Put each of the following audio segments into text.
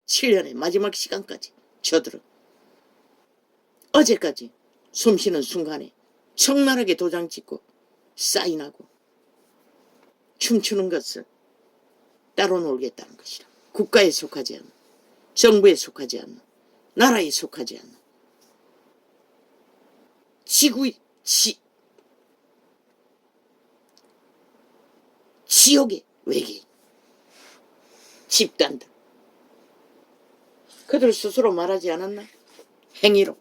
7년의 마지막 시간까지 저들은 어제까지 숨쉬는 순간에 적나라하게 도장 찍고 사인하고 춤추는 것을 따로 놀겠다는 것이라. 국가에 속하지 않는, 정부에 속하지 않는, 나라에 속하지 않는 지옥의 외계인 집단들, 그들 스스로 말하지 않았나? 행위로.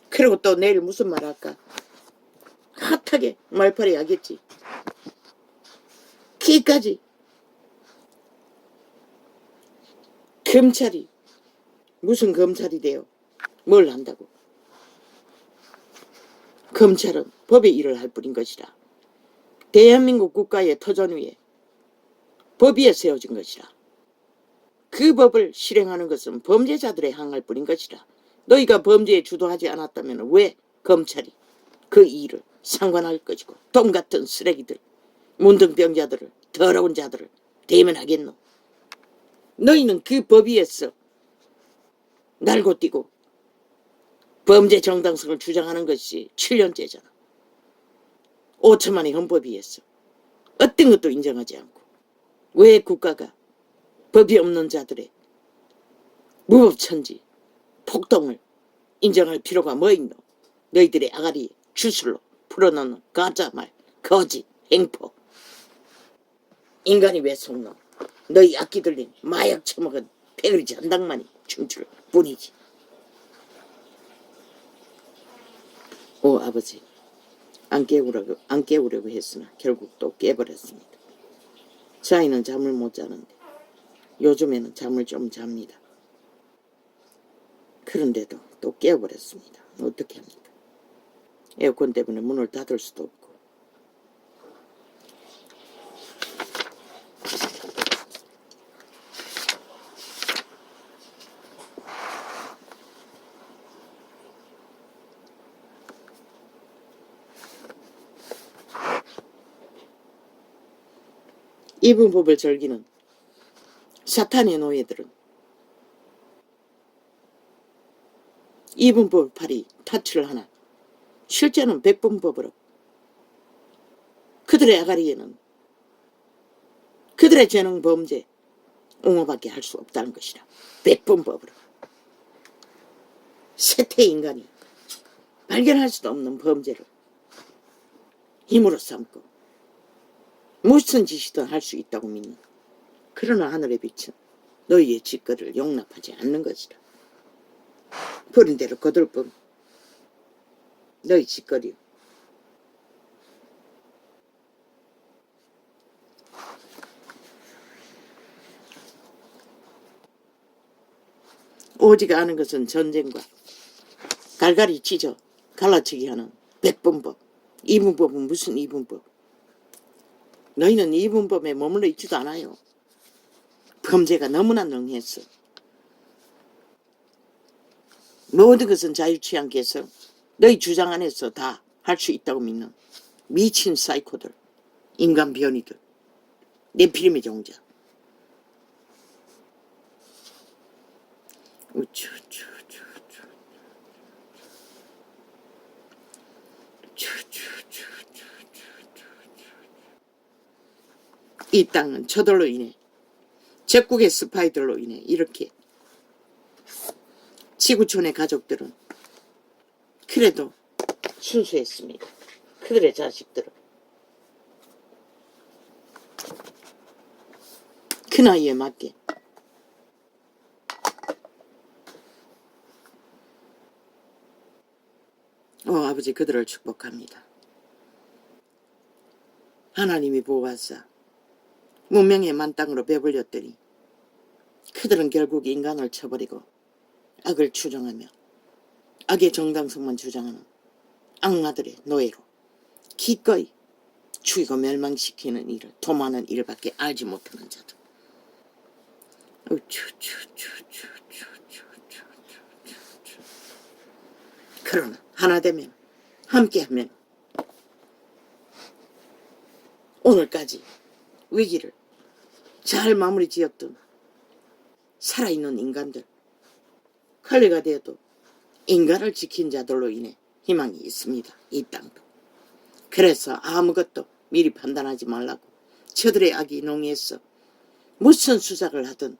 그리고 또 내일 무슨 말 할까? 핫하게 말팔이 하겠지. 기까지 검찰이 무슨 검찰이 돼요? 뭘 한다고? 검찰은 법의 일을 할 뿐인 것이라. 대한민국 국가의 터전 위에 법 위에 세워진 것이라. 그 법을 실행하는 것은 범죄자들에 향할 뿐인 것이라. 너희가 범죄에 주도하지 않았다면 왜 검찰이 그 일을 상관할 것이고, 똥 같은 쓰레기들, 문둥병자들을, 더러운 자들을 대면하겠노? 너희는 그 법 위에서 날고 뛰고 범죄 정당성을 주장하는 것이 7년째잖아. 5천만의 헌법 위에서 어떤 것도 인정하지 않고 왜 국가가 법이 없는 자들의 무법천지, 폭동을 인정할 필요가 뭐 있노? 너희들의 아가리 주술로 풀어놓는 가짜말, 거짓, 행포. 인간이 왜 속노? 너희 악기 들린 마약 처먹은 패거리 잔당만이 춤출 뿐이지. 오 아버지, 안 깨우려고 했으나 결국 또 깨버렸습니다. 자이는 잠을 못 자는데 요즘에는 잠을 좀 잡니다. 그런데도 또 깨워버렸습니다. 어떻게 합니까? 에어컨 때문에 문을 닫을 수도 없고. 이분법을 즐기는 사탄의 노예들은 이분법 팔이 타치를 하나 실제는 백분법으로 그들의 아가리에는 그들의 재능 범죄 옹호밖에 할 수 없다는 것이라. 백분법으로 세태 인간이 발견할 수도 없는 범죄를 힘으로 삼고 무슨 짓이든 할 수 있다고 믿는, 그러나 하늘의 빛은 너희의 짓거리를 용납하지 않는 것이라. 버린 대로 거둘 뿐 너희 짓거리요. 오직 아는 것은 전쟁과 갈갈이 찢어 갈라치기 하는 백분법. 이분법은 무슨 이분법? 너희는 이분법에 머물러 있지도 않아요. 범죄가 너무나 능했어. 모든 것은 자유치 않게서 너희 주장 안에서 다 할 수 있다고 믿는 미친 사이코들, 인간 변이들, 네피림의 종자. 이 땅은 저들로 인해, 적국의 스파이들로 인해 이렇게 지구촌의 가족들은 그래도 순수했습니다. 그들의 자식들은 그 나이에 맞게 아버지 그들을 축복합니다. 하나님이 보호하사 문명의 만땅으로 배불렸더니 그들은 결국 인간을 쳐버리고 악을 추종하며 악의 정당성만 주장하는 악마들의 노예로 기꺼이 죽이고 멸망시키는 일을, 도마는 일밖에 알지 못하는 자들. 그러나 하나 되면, 함께하면 오늘까지 위기를 잘 마무리 지었던 살아있는 인간들, 흘레가 되어도 인간을 지킨 자들로 인해 희망이 있습니다. 이 땅도. 그래서 아무것도 미리 판단하지 말라고 저들의 악이 농해서 무슨 수작을 하든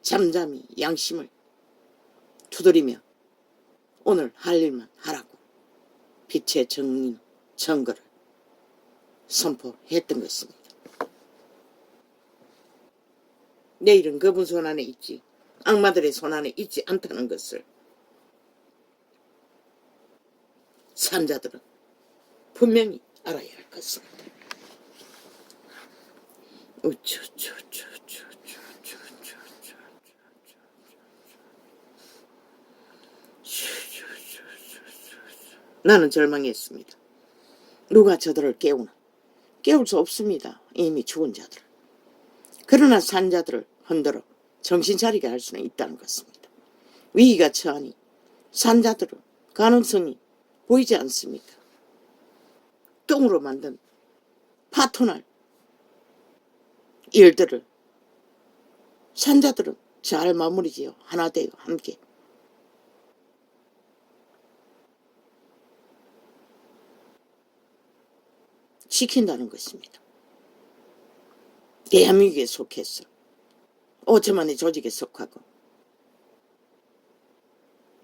잠잠히 양심을 두드리며 오늘 할 일만 하라고 빛의 정리, 정거를 선포했던 것입니다. 내일은 그분 손 안에 있지 악마들의 손 안에 있지 않다는 것을 산자들은 분명히 알아야 할 것입니다. 나는 절망했습니다. 누가 저들을 깨우나? 깨울 수 없습니다. 이미 죽은 자들을. 그러나 산자들을 흔들어 정신 차리게 할 수는 있다는 것입니다. 위기가 처하니 산자들은 가능성이 보이지 않습니까? 똥으로 만든 파토날 일들을 산자들은 잘 마무리지요. 하나 되어 함께. 지킨다는 것입니다. 대한민국에 속해서 5천만의 조직에 속하고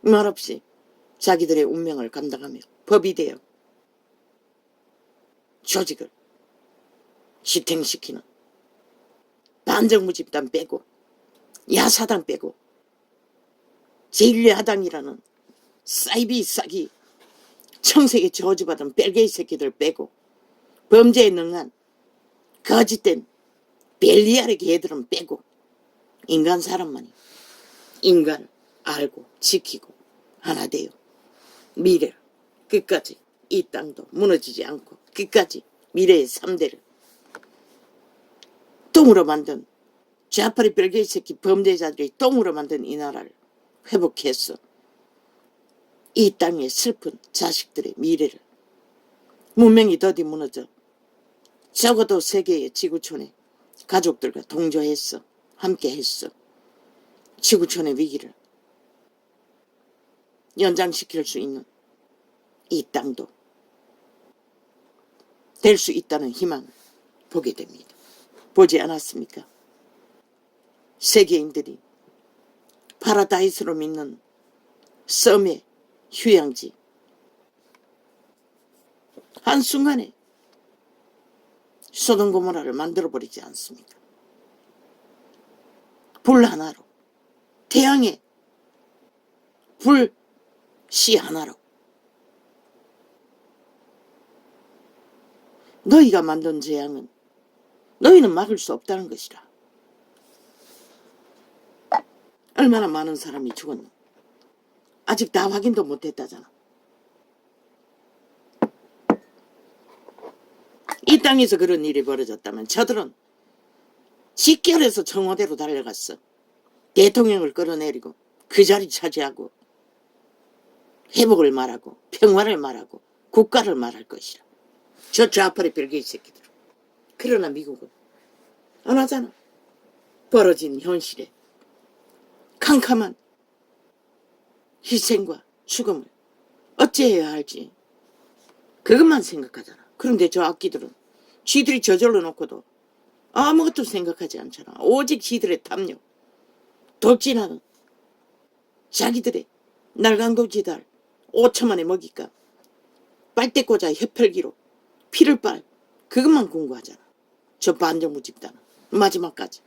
말없이 자기들의 운명을 감당하며 법이 되어 조직을 지탱시키는 반정부 집단 빼고 야사당 빼고 제1야당이라는 사이비 싸기 청색에 저주받은 뺄개이 새끼들 빼고 범죄에 능한 거짓된 벨리알의 개들은 빼고 인간 사람만이 인간을 알고 지키고 하나 되어 미래를 끝까지 이 땅도 무너지지 않고 끝까지 미래의 3대를 똥으로 만든 좌파리 벨기에 새끼 범죄자들이 똥으로 만든 이 나라를 회복해서 이 땅의 슬픈 자식들의 미래를 문명이 더디 무너져 적어도 세계의 지구촌의 가족들과 동조했어 함께했어 지구촌의 위기를 연장시킬 수 있는 이 땅도 될 수 있다는 희망을 보게 됩니다. 보지 않았습니까? 세계인들이 파라다이스로 믿는 섬의 휴양지 한순간에 소돔고모라를 만들어버리지 않습니까? 불 하나로 태양의 불씨 하나로 너희가 만든 재앙은 너희는 막을 수 없다는 것이라. 얼마나 많은 사람이 죽었노? 아직 다 확인도 못했다잖아. 이 땅에서 그런 일이 벌어졌다면 저들은 직결해서 청와대로 달려갔어. 대통령을 끌어내리고 그 자리 차지하고 회복을 말하고 평화를 말하고 국가를 말할 것이라. 저 좌파리 벨기에 새끼들. 그러나 미국은 안 하잖아. 벌어진 현실에 캄캄한 희생과 죽음을 어찌해야 할지 그것만 생각하잖아. 그런데 저 악기들은 쥐들이 저절로 놓고도 아무것도 생각하지 않잖아. 오직 쥐들의 탐욕, 돌진하는 자기들의 날강도지달 5천만의 먹잇감, 빨대 꽂아 혀펼기로 피를 빨 그것만 공부하잖아. 저 반정부 집단은 마지막까지.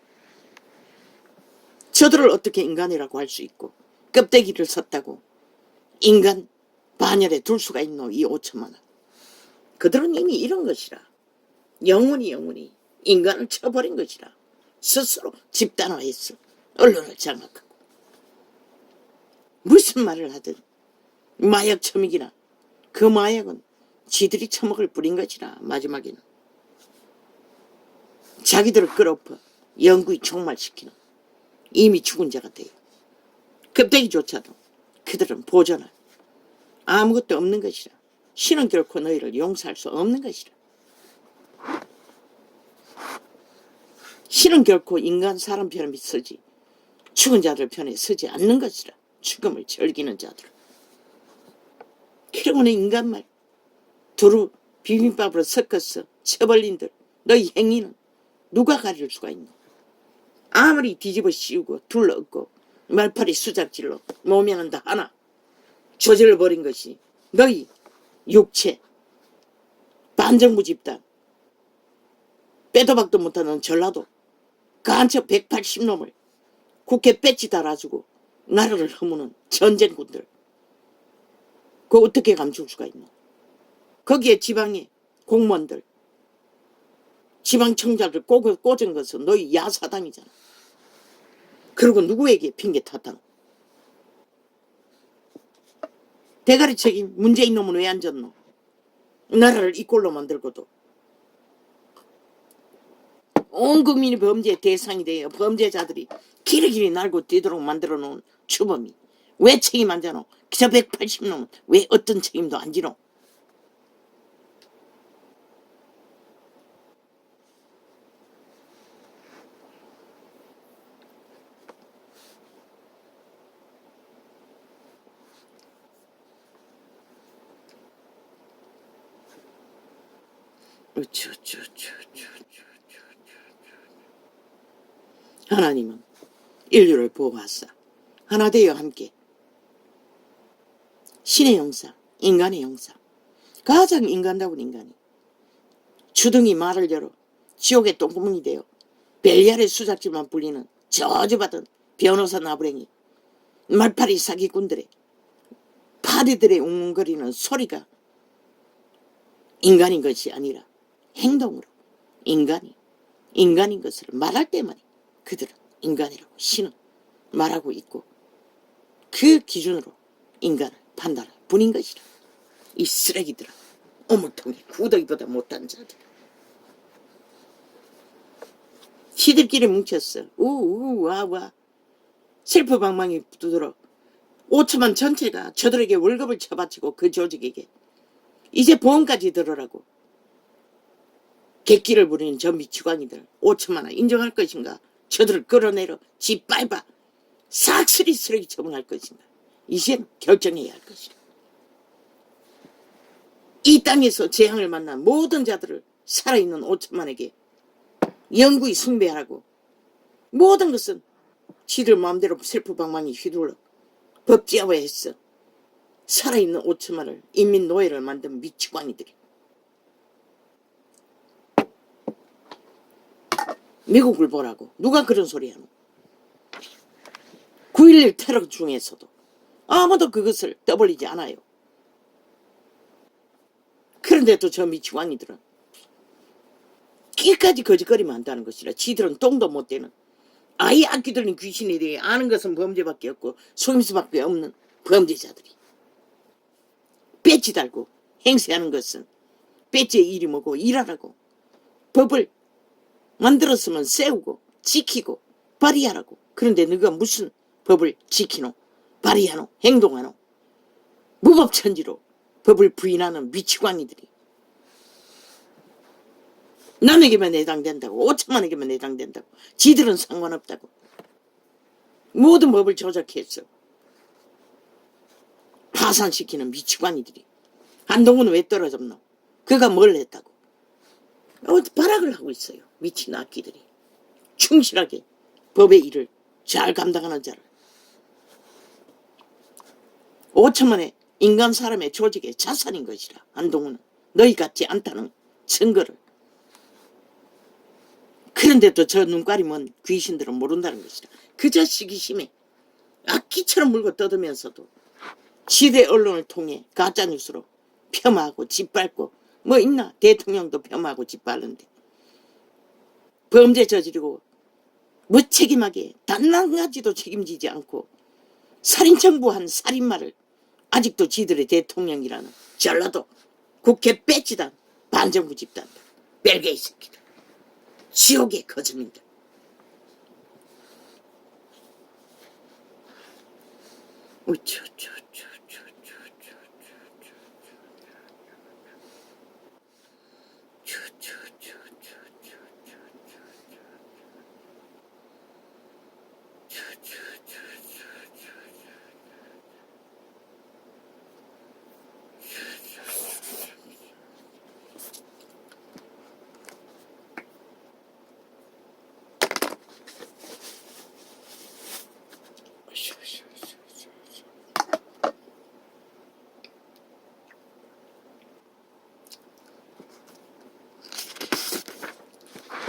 저들을 어떻게 인간이라고 할 수 있고 껍데기를 섰다고 인간 반열에 둘 수가 있노. 이 5천만은. 그들은 이미 이런 것이라. 영원히 인간을 쳐버린 것이라. 스스로 집단화했어. 언론을 장악하고. 무슨 말을 하든 마약 처먹이나 그 마약은 지들이 처먹을 뿌린 것이라. 마지막에는 자기들을 끌어엎어 영구히 종말시키는 이미 죽은 자가 돼요. 껍데기조차도 그들은 보존할 아무것도 없는 것이라. 신은 결코 너희를 용서할 수 없는 것이라. 신은 결코 인간 사람 편에 서지 죽은 자들 편에 서지 않는 것이라. 죽음을 즐기는 자들. 그러고는 인간말 두루 비빔밥으로 섞어서 처벌린들 너희 행위는 누가 가릴 수가 있노. 아무리 뒤집어 씌우고 둘러엎고 말파리 수작질로 모면은 다 하나 저질러버린 것이 너희 육체 반정부 집단 빼도 박도 못하는 전라도 간첩 180놈을 국회 배지 달아주고 나라를 허무는 전쟁군들 그거 어떻게 감출 수가 있노. 거기에 지방의 공무원들 지방청자들 꽂은 것은 너희 야사당이잖아. 그리고 누구에게 핑계 탔다노. 대가리 책임 문재인 놈은 왜 안 졌노. 나라를 이 꼴로 만들고도 온 국민이 범죄의 대상이 되어 범죄자들이 길이길이 날고 뛰도록 만들어 놓은 주범이 왜 책임 안 져노. 저 180놈은 왜 어떤 책임도 안 지노. 하나님은 인류를 보호하사 하나 되어 함께 신의 형상, 인간의 형상, 가장 인간다운 인간이 주둥이 말을 열어 지옥의 똥구멍이 되어 벨리알의 수작질만 불리는 저주받은 변호사 나부랭이 말파리 사기꾼들의 파리들의 웅웅거리는 소리가 인간인 것이 아니라 행동으로 인간인 것을 말할 때만 그들은 인간이라고 신은 말하고 있고 그 기준으로 인간을 판단할 뿐인 것이라. 이 쓰레기들아, 오물통에 구더기보다 못한 자들. 시들끼리 뭉쳤어. 우와와 셀프방망이 두드러 5천만 전체가 저들에게 월급을 쳐바치고 그 조직에게 이제 보험까지 들어라고 객기를 부리는 저 미치광이들 5천만 원 인정할 것인가. 저들을 끌어내려 짓밟아 싹쓸이 쓰레기 처분할 것인가. 이젠 결정해야 할 것이다. 이 땅에서 재앙을 만난 모든 자들을 살아있는 5천만에게 영구히 숭배하라고 모든 것은 지들 마음대로 셀프방망이 휘둘러 법제화했어. 살아있는 5천만을 인민노예를 만든 미치광이들이. 미국을 보라고. 누가 그런 소리 하노. 9.11 테러 중에서도 아무도 그것을 떠벌리지 않아요. 그런데도 저 미치광이들은 끼까지 거짓거리면 한다는 것이라. 지들은 똥도 못 되는 아예 악기들린 귀신에 대해 아는 것은 범죄밖에 없고 속임수밖에 없는 범죄자들이 배지 달고 행세하는 것은 배지의 일이 뭐고 일하라고 법을 만들었으면 세우고 지키고 발의하라고. 그런데 너가 무슨 법을 지키노 발의하노 행동하노. 무법천지로 법을 부인하는 미치광이들이 남에게만 해당된다고 5천만에게만 해당된다고 지들은 상관없다고 모든 법을 조작했어. 파산시키는 미치광이들이. 한동훈은 왜 떨어졌노. 그가 뭘 했다고. 발악을 하고 있어요. 미친 악기들이. 충실하게 법의 일을 잘 감당하는 자를 5천만의 인간 사람의 조직의 자산인 것이라. 한동훈은 너희 같지 않다는 증거를. 그런데도 저 눈깔이 먼 귀신들은 모른다는 것이라. 그저 시기심에 악기처럼 물고 떠들면서도 시대 언론을 통해 가짜뉴스로 폄하하고 짓밟고 뭐 있나. 대통령도 폄하하고 짓밟는데 범죄 저지르고 무책임하게 단 한 가지도 책임지지 않고 살인청부한 살인마를 아직도 지들의 대통령이라는 전라도 국회 배지단 반정부 집단 벨게이 새끼들 지옥의 거점인들.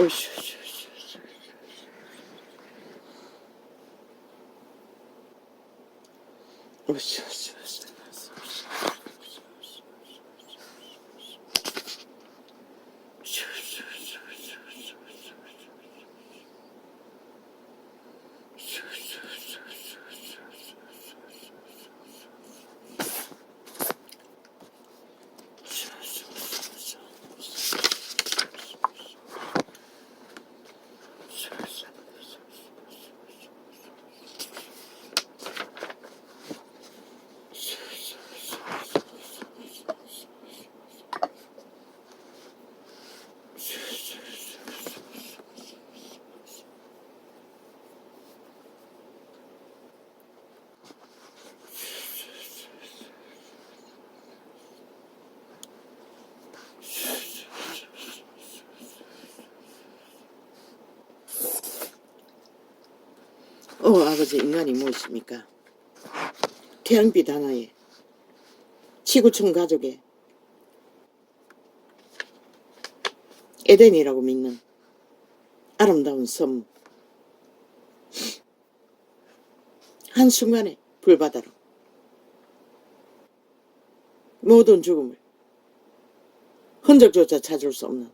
오쇼. 오쇼. 아버지, 인간이 무엇입니까? 태양빛 하나에 지구촌 가족의 에덴이라고 믿는 아름다운 섬, 한순간에 불바다로 모든 죽음을 흔적조차 찾을 수 없는,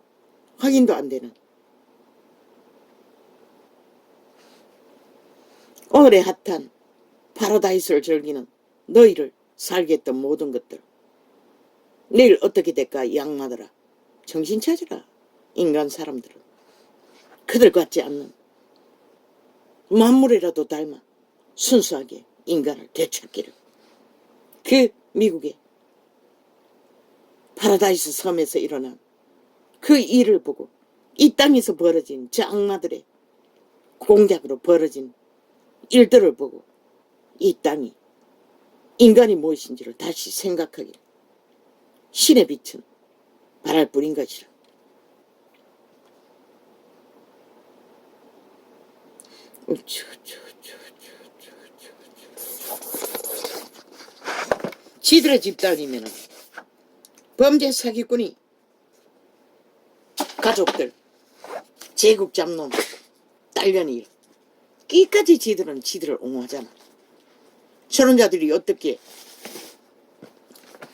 확인도 안 되는 오늘의 핫한 파라다이스를 즐기는 너희를 살게 했던 모든 것들, 내일 어떻게 될까 이 악마들아, 정신 차리라. 인간 사람들은 그들 같지 않는 만물이라도 닮아 순수하게 인간을 되찾기를. 그 미국의 파라다이스 섬에서 일어난 그 일을 보고 이 땅에서 벌어진 저 악마들의 공작으로 벌어진 일들을 보고 이 땅이 인간이 무엇인지를 다시 생각하기를 신의 빛은 바랄 뿐인 것이라. 지들의 집단이면 범죄 사기꾼이 가족들, 제국 잡놈, 딸년이 끼까지 지들을 옹호하잖아. 저런 자들이 어떻게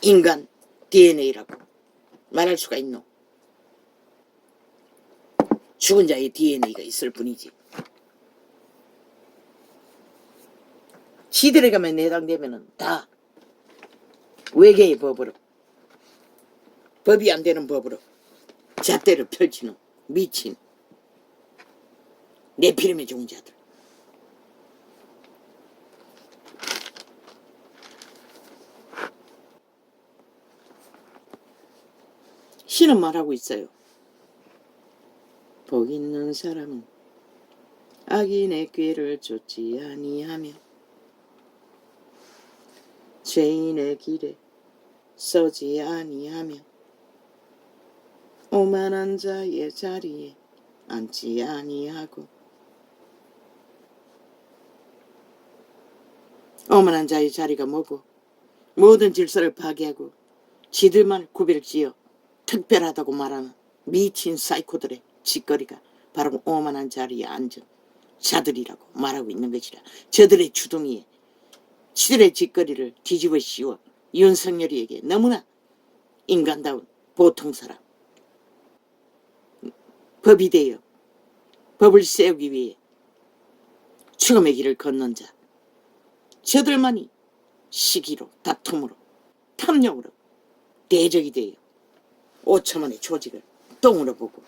인간 DNA라고 말할 수가 있노? 죽은 자의 DNA가 있을 뿐이지. 지들에게만 해당되면은 다 외계의 법으로, 법이 안 되는 법으로 잣대를 펼치는 미친 네피림의 종자들. 신은 말하고 있어요. 복 있는 사람은 악인의 꾀를 쫓지 아니하며 죄인의 길에 서지 아니하며 오만한 자의 자리에 앉지 아니하고. 오만한 자의 자리가 뭐고, 모든 질서를 파괴하고 지들만 구별지어 특별하다고 말하는 미친 사이코들의 짓거리가 바로 오만한 자리에 앉은 자들이라고 말하고 있는 것이라. 저들의 주둥이에 지들의 짓거리를 뒤집어 씌워 윤석열이에게 너무나 인간다운 보통 사람, 법이 되어 법을 세우기 위해 죽음의 길을 걷는 자, 저들만이 시기로, 다툼으로, 탐욕으로 대적이 되어 5천만의 조직을 똥으로 보고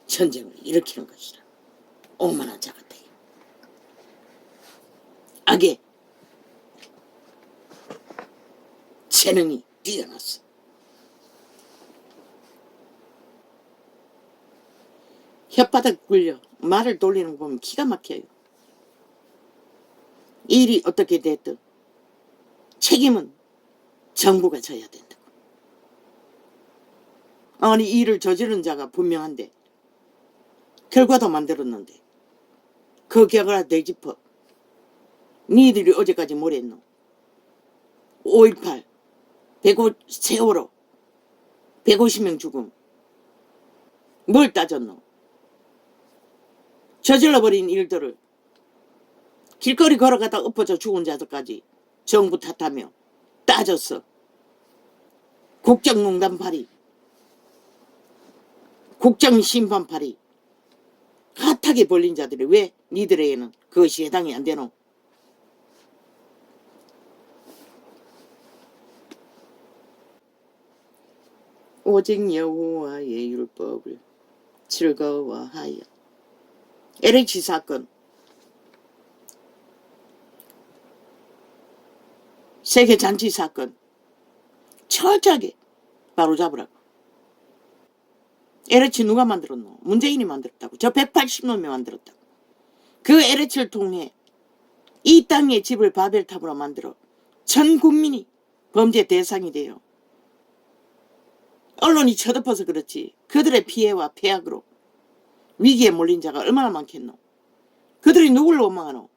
전쟁을 일으키는 것이라. 오만한 자 같아요. 악의 재능이 뛰어났어. 혓바닥 굴려 말을 돌리는 거 보면 기가 막혀요. 일이 어떻게 됐든 책임은 정부가 져야 된다고. 아니, 일을 저지른 자가 분명한데 결과도 만들었는데 그 결과를 되짚어 니들이 어제까지 뭘 했노? 5.18 세월호 150명 죽음 뭘 따졌노? 저질러버린 일들을 길거리 걸어가다 엎어져 죽은 자들까지 정부 탓하며 따졌어. 국정농단파리, 국정심판파리 핫하게 벌린 자들이 왜 니들에게는 그것이 해당이 안 되노? 오직 여호와의 율법을 즐거워하여. LH 사건, 세계 잔치 사건 철저하게 바로잡으라고. LH 누가 만들었노? 문재인이 만들었다고. 저 180놈이 만들었다고. 그 LH를 통해 이 땅의 집을 바벨탑으로 만들어 전 국민이 범죄 대상이 돼요. 언론이 쳐덮어서 그렇지 그들의 피해와 폐악으로 위기에 몰린 자가 얼마나 많겠노? 그들이 누굴 원망하노?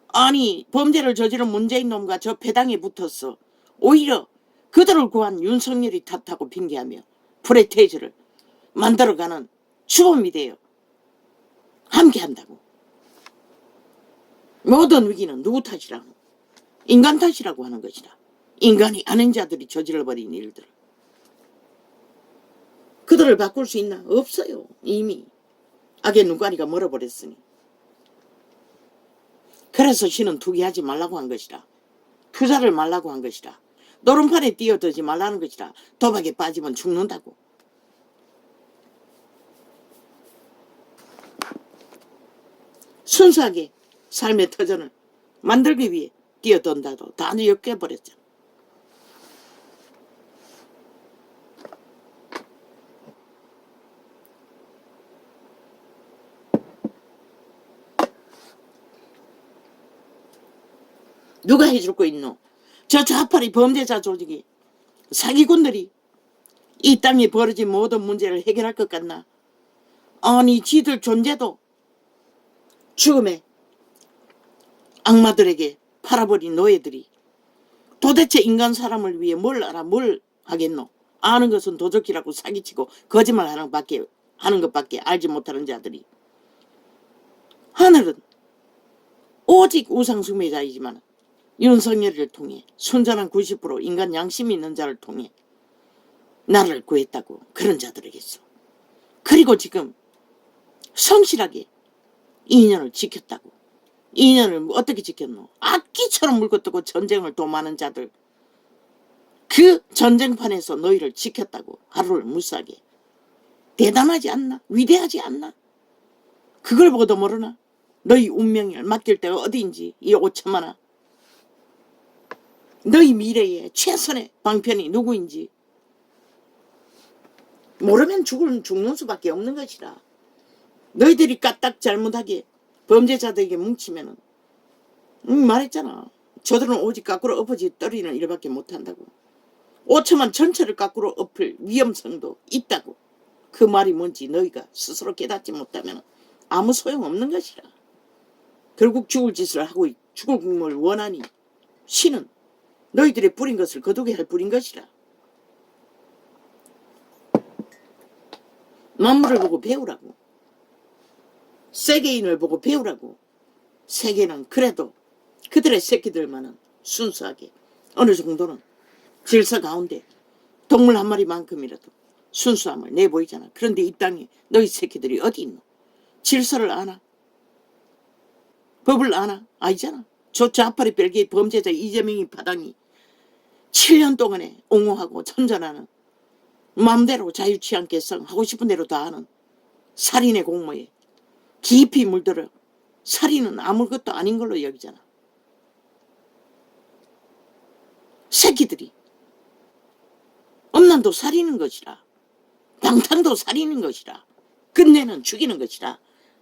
아니 범죄를 저지른 문재인 놈과 저 배당에 붙었어. 오히려 그들을 구한 윤석열이 탓하고 핑계하며 프레테이즈를 만들어가는 주범이 돼요. 함께한다고. 모든 위기는 누구 탓이라고? 인간 탓이라고 하는 것이다. 인간이 아는 자들이 저질러버린 일들. 그들을 바꿀 수 있나? 없어요. 이미 악의 눈가리가 멀어버렸으니. 그래서 신은 투기하지 말라고 한 것이다. 투자를 말라고 한 것이다. 노름판에 뛰어들지 말라는 것이다. 도박에 빠지면 죽는다고. 순수하게 삶의 터전을 만들기 위해 뛰어든다도 다 엮여버렸잖아. 누가 해줄 거 있노? 저 좌파리 범죄자 조직이 사기꾼들이 이 땅에 벌어진 모든 문제를 해결할 것 같나? 아니 지들 존재도 죽음의 악마들에게 팔아버린 노예들이 도대체 인간 사람을 위해 뭘 알아? 뭘 하겠노? 아는 것은 도적이라고 사기치고 거짓말하는 것밖에 알지 못하는 자들이. 하늘은 오직 우상숭배자이지만 윤석열을 통해 순전한 90% 인간 양심이 있는 자를 통해 나를 구했다고. 그런 자들에게서. 그리고 지금 성실하게 2년을 지켰다고. 2년을 어떻게 지켰노? 악기처럼 물고 뜨고 전쟁을 도모하는 자들. 그 전쟁판에서 너희를 지켰다고. 하루를 무사하게. 대단하지 않나? 위대하지 않나? 그걸 보고도 모르나? 너희 운명을 맡길 때가 어디인지 이 5천만원. 너희 미래의 최선의 방편이 누구인지 모르면 죽는 수밖에 없는 것이라. 너희들이 까딱 잘못하게 범죄자들에게 뭉치면은 말했잖아. 저들은 오직 거꾸로 엎어지 떨이는 일밖에 못한다고. 5천만 전체를 거꾸로 엎을 위험성도 있다고. 그 말이 뭔지 너희가 스스로 깨닫지 못하면 아무 소용없는 것이라. 결국 죽을 짓을 하고 죽을 국물을 원하니 신은 너희들의 뿌린 것을 거두게 할 뿌린 것이라. 만물을 보고 배우라고. 세계인을 보고 배우라고. 세계는 그래도 그들의 새끼들만은 순수하게 어느 정도는 질서 가운데 동물 한 마리만큼이라도 순수함을 내보이잖아. 그런데 이 땅에 너희 새끼들이 어디 있노? 질서를 아나? 법을 아나? 아니잖아. 저 좌파리 벨기에 범죄자 이재명이 파당이 7년 동안에 옹호하고 천전하는 마음대로 자유취향 개성 하고 싶은 대로 다 하는 살인의 공모에 깊이 물들어 살인은 아무것도 아닌 걸로 여기잖아. 새끼들이 엄난도 살이는 것이라. 방탕도 살이는 것이라. 끝내는 죽이는 것이라.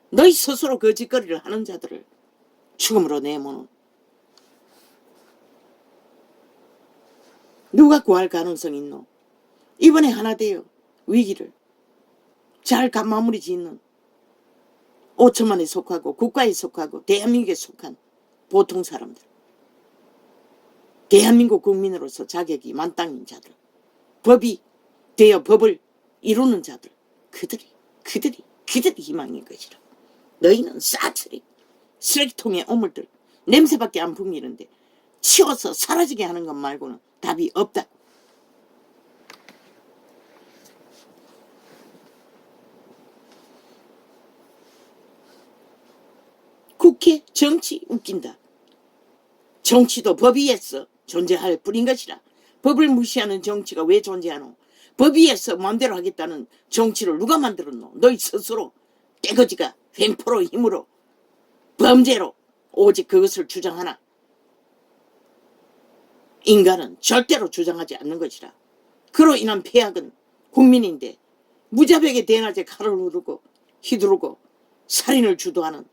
너희 스스로 그 짓거리를 하는 자들을 죽음으로 내모는. 누가 구할 가능성이 있노? 이번에 하나 돼요. 위기를 잘 마무리 짓는 5천만에 속하고 국가에 속하고 대한민국에 속한 보통 사람들. 대한민국 국민으로서 자격이 만땅인 자들. 법이 되어 법을 이루는 자들. 그들이 희망인 것이라. 너희는 싹쓸이 쓰레기통에 오물들 냄새밖에 안 풍기는데 치워서 사라지게 하는 것 말고는 답이 없다. 국회, 정치 웃긴다. 정치도 법 위에서 존재할 뿐인 것이라. 법을 무시하는 정치가 왜 존재하노? 법 위에서 마음대로 하겠다는 정치를 누가 만들었노? 너희 스스로 떼거지가 횡포로 힘으로 범죄로 오직 그것을 주장하나? 인간은 절대로 주장하지 않는 것이라. 그로 인한 폐악은 국민인데 무자백의 대낮에 칼을 누르고 휘두르고 살인을 주도하는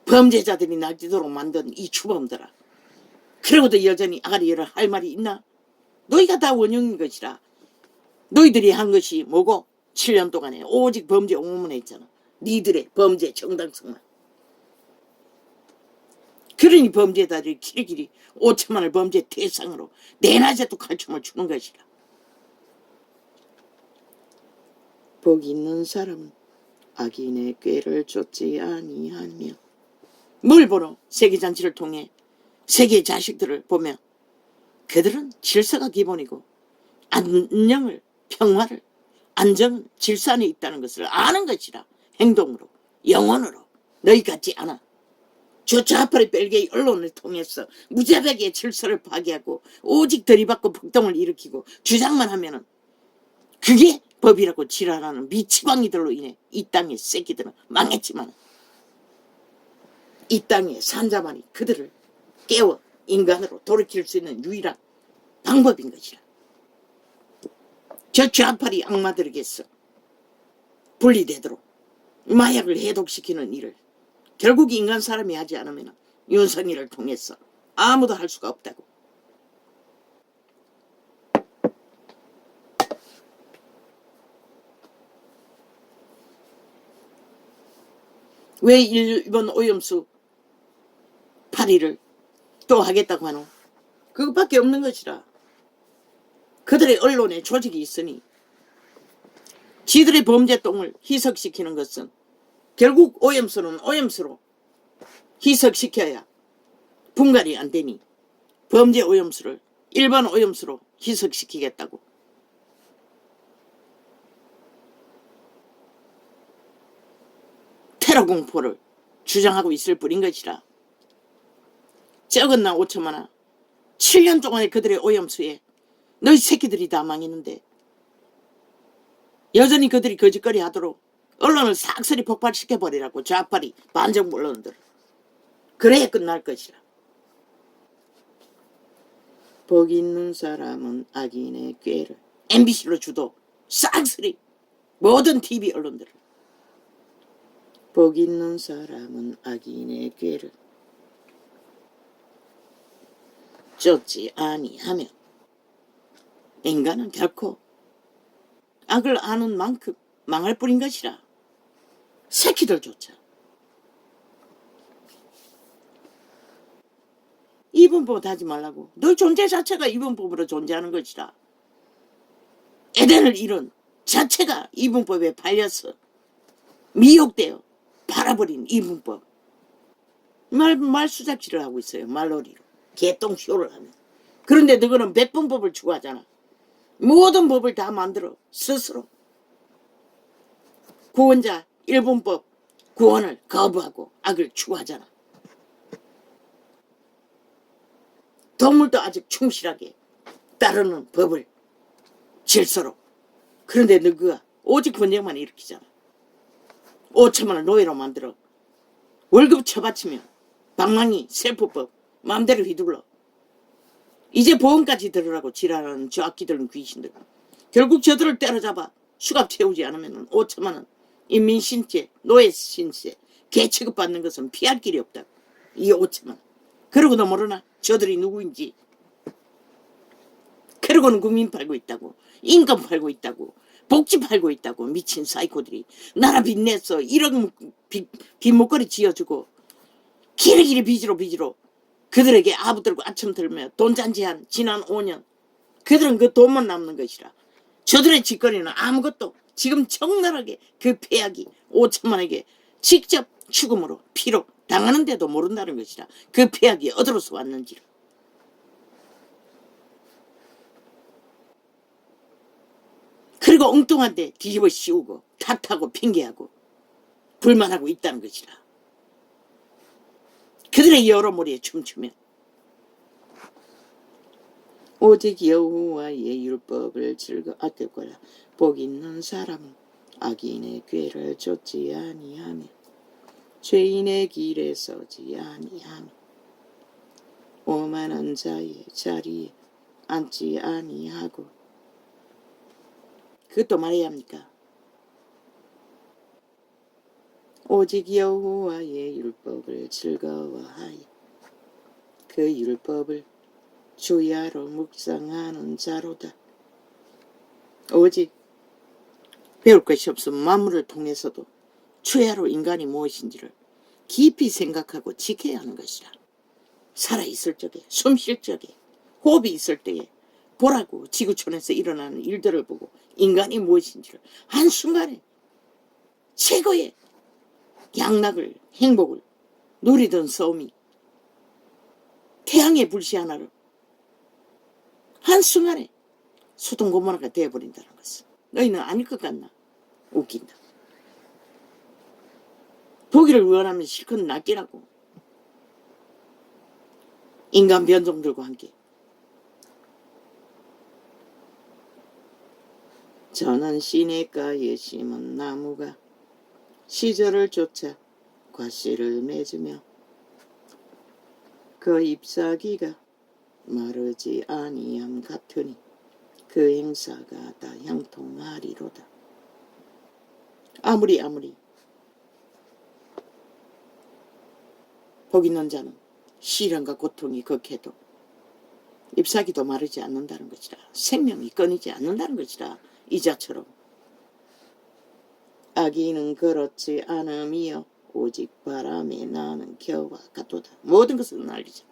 범죄자들이 날뛰도록 만든 이 주범들아. 그러고도 여전히 아가리를 할 말이 있나? 너희가 다 원흉인 것이라. 너희들이 한 것이 뭐고 7년 동안에 오직 범죄 옹호만 했잖아. 니들의 범죄 정당성만. 그러니 범죄자들이 길이길이 5천만을 범죄 대상으로 내낮에도 칼춤을 추는 것이라. 복 있는 사람은 악인의 꾀를 쫓지 아니하며. 뭘 보러 세계잔치를 통해 세계의 자식들을 보며 그들은 질서가 기본이고 안녕을 평화를 안정은 질서 안에 있다는 것을 아는 것이라. 행동으로 영혼으로. 너희 같지 않아. 저 좌파리 벨기에 언론을 통해서 무자백의 질서를 파괴하고 오직 들이받고 폭동을 일으키고 주장만 하면은 그게 법이라고 지랄하는 미치광이들로 인해 이 땅의 새끼들은 망했지만 이 땅의 산자만이 그들을 깨워 인간으로 돌이킬 수 있는 유일한 방법인 것이라. 저 좌파리 악마들에게서 분리되도록 마약을 해독시키는 일을 결국 인간 사람이 하지 않으면 윤석열을 통해서 아무도 할 수가 없다고. 왜 일본 오염수 파리를 또 하겠다고 하노? 그것밖에 없는 것이라. 그들의 언론에 조직이 있으니 지들의 범죄 똥을 희석시키는 것은 결국 오염수는 오염수로 희석시켜야 분갈이 안 되니 범죄 오염수를 일반 오염수로 희석시키겠다고. 테러 공포를 주장하고 있을 뿐인 것이라. 적었나 5천만원 7년 동안의 그들의 오염수에 너희 새끼들이 다 망했는데 여전히 그들이 거짓거리 하도록 언론을 싹쓸이 폭발시켜버리라고. 좌파리 반정부 언론들. 그래야 끝날 것이라. 복 있는 사람은 악인의 꾀를 MBC로 주도 싹쓸이 모든 TV 언론들을. 복 있는 사람은 악인의 꾀를 쫓지 아니하며. 인간은 결코 악을 아는 만큼 망할 뿐인 것이라. 새끼들조차. 이분법 하지 말라고. 너희 존재 자체가 이분법으로 존재하는 것이라. 에덴을 잃은 자체가 이분법에 팔려서 미혹되어 팔아버린 이분법. 말수작질을 하고 있어요. 말놀이로. 개똥쇼를 하면. 그런데 너희는 백분법을 추구하잖아. 모든 법을 다 만들어 스스로. 구원자 일분법 구원을 거부하고 악을 추구하잖아. 동물도 아직 충실하게 따르는 법을 질서로. 그런데 너희가 오직 분쟁만 일으키잖아. 5천만을 노예로 만들어 월급 쳐바치며 방망이 셀프법 마음대로 휘둘러. 이제 보험까지 들으라고 지랄하는 저 악기들은 귀신들. 결국 저들을 때려잡아 수갑 채우지 않으면 5천만원 인민신체 노예신세 개 취급받는 것은 피할 길이 없다. 이 5천만. 그러고도 모르나 저들이 누구인지. 그러고는 국민 팔고 있다고. 인권 팔고 있다고. 복지 팔고 있다고. 미친 사이코들이 나라 빚내서 1억 빚목걸이 지어주고 길이길이 빚으로 그들에게 아부들고 아첨 들며 돈잔치한 지난 5년. 그들은 그 돈만 남는 것이라. 저들의 짓거리는 아무것도. 지금 적나라하게 그 폐악이 5천만에게 직접 죽음으로 피로 당하는데도 모른다는 것이라. 그 폐악이 어디로서 왔는지를. 그리고 엉뚱한데 뒤집어 씌우고 탓하고 핑계하고 불만하고 있다는 것이라. 그들의 여러머리에 춤추면 오직 여호와의 율법을 즐거워하라. 복 있는 사람은 악인의 꾀를 쫓지 아니하며 죄인의 길에 서지 아니하며 오만한 자의 자리에 앉지 아니하고. 그것도 말해야 합니까? 오직 여호와의 율법을 즐거워하여 그 율법을 주야로 묵상하는 자로다. 오직 배울 것이 없으면 만물을 통해서도 주야로 인간이 무엇인지를 깊이 생각하고 지켜야 하는 것이라. 살아있을 적에, 숨 쉴 적에, 호흡이 있을 때에 보라고 지구촌에서 일어나는 일들을 보고 인간이 무엇인지를 한순간에 최고의 양락을, 행복을 누리던 섬이 태양의 불씨 하나로 한순간에 소돔고모라가 되어버린다는 것은 너희는 아닐 것 같나? 웃긴다. 보기를 원하면 실컷 낚이라고. 인간 변종들과 함께. 저는 시냇가에 심은 나무가 시절을 쫓아 과씨를 맺으며 그 잎사귀가 마르지 아니함 같으니 그 행사가 다 형통하리로다. 아무리 복 있는 자는 시련과 고통이 극해도 잎사귀도 마르지 않는다는 것이라. 생명이 끊이지 않는다는 것이라. 이자처럼 악인은 그렇지 않음이여 오직 바람에 나는 겨와 같도다. 모든 것은 날리잖아.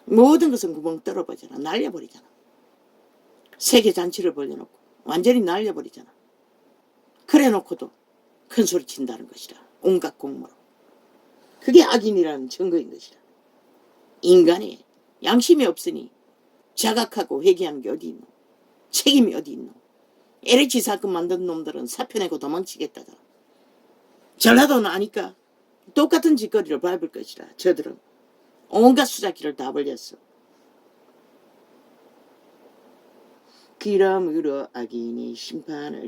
모든 것은 구멍 뚫어버리잖아. 날려버리잖아. 세계 잔치를 벌려놓고 완전히 날려버리잖아. 그래놓고도 큰 소리 친다는 것이라. 온갖 공모로. 그게 악인이라는 증거인 것이라. 인간의 양심이 없으니 자각하고 회개하는 게 어디 있노? 책임이 어디 있노? LH 사건 만든 놈들은 사표내고 도망치겠다더라. 전라도는 아니까 똑같은 짓거리를 밟을 것이라. 저들은 온갖 수작기를 다 벌렸어. 그러므로 악인이 심판을